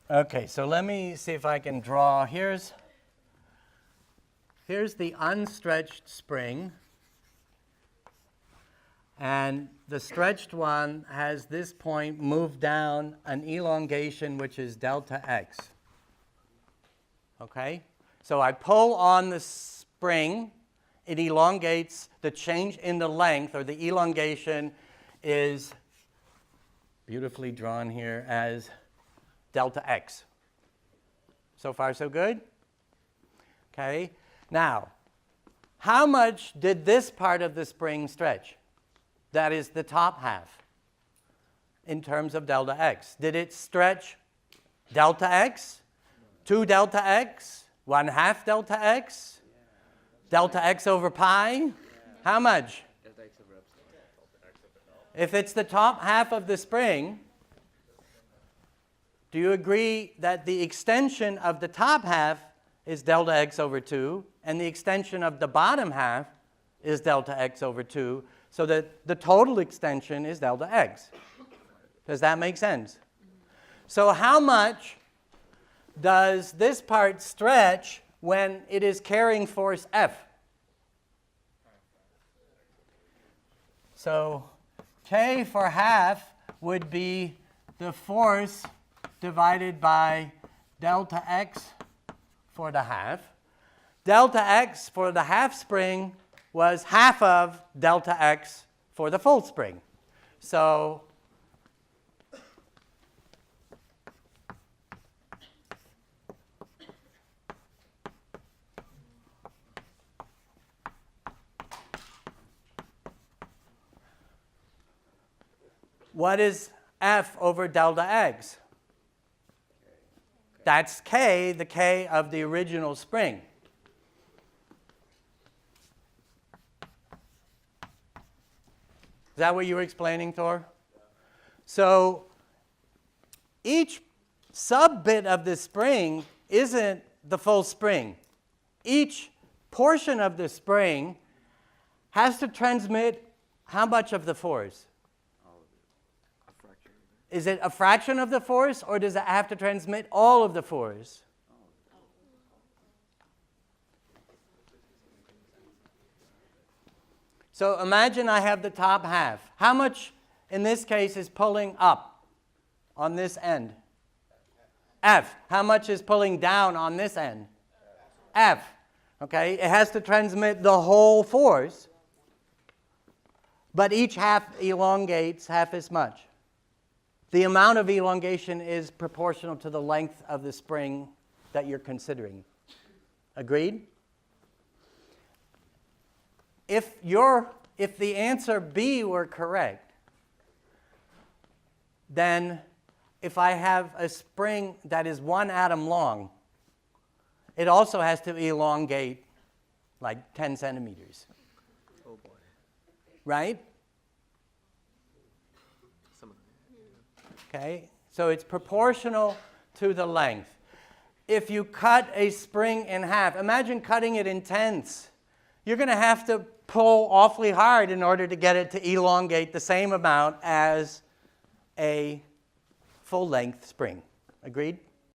Okay, so let me see if I can draw. Here's the unstretched spring. And the stretched one has this point moved down an elongation which is delta x. Okay? So I pull on the spring. It elongates. The change in the length, or the elongation, is beautifully drawn here as delta x. So far, so good? Okay. Now, how much did this part of the spring stretch? That is the top half in terms of delta x. Did it stretch delta x, 2 delta x, 1/2 delta x, delta x over pi? How much? If it's the top half of the spring, do you agree that the extension of the top half is delta x over 2, and the extension of the bottom half is delta x over 2, so that the total extension is delta x? Does that make sense? So how much does this part stretch when it is carrying force F? So K for half would be the force divided by delta x for the half. Delta x for the half spring was half of delta x for the full spring. So what is F over delta x? That's K, the K of the original spring. Is that what you were explaining, Thor? So each sub-bit of the spring isn't the full spring. Each portion of the spring has to transmit how much of the force? Is it a fraction of the force, or does it have to transmit all of the force? So imagine I have the top half. How much, in this case, is pulling up on this end? F. How much is pulling down on this end? F. Okay, it has to transmit the whole force, but each half elongates half as much. The amount of elongation is proportional to the length of the spring that you're considering. Agreed? If the answer B were correct, then if I have a spring that is 1 atom long, it also has to elongate like 10 centimeters. Oh boy. Right? Okay, so it's proportional to the length. If you cut a spring in half, imagine cutting it in tenths. You're going to have to pull awfully hard in order to get it to elongate the same amount as a full-length spring. Agreed?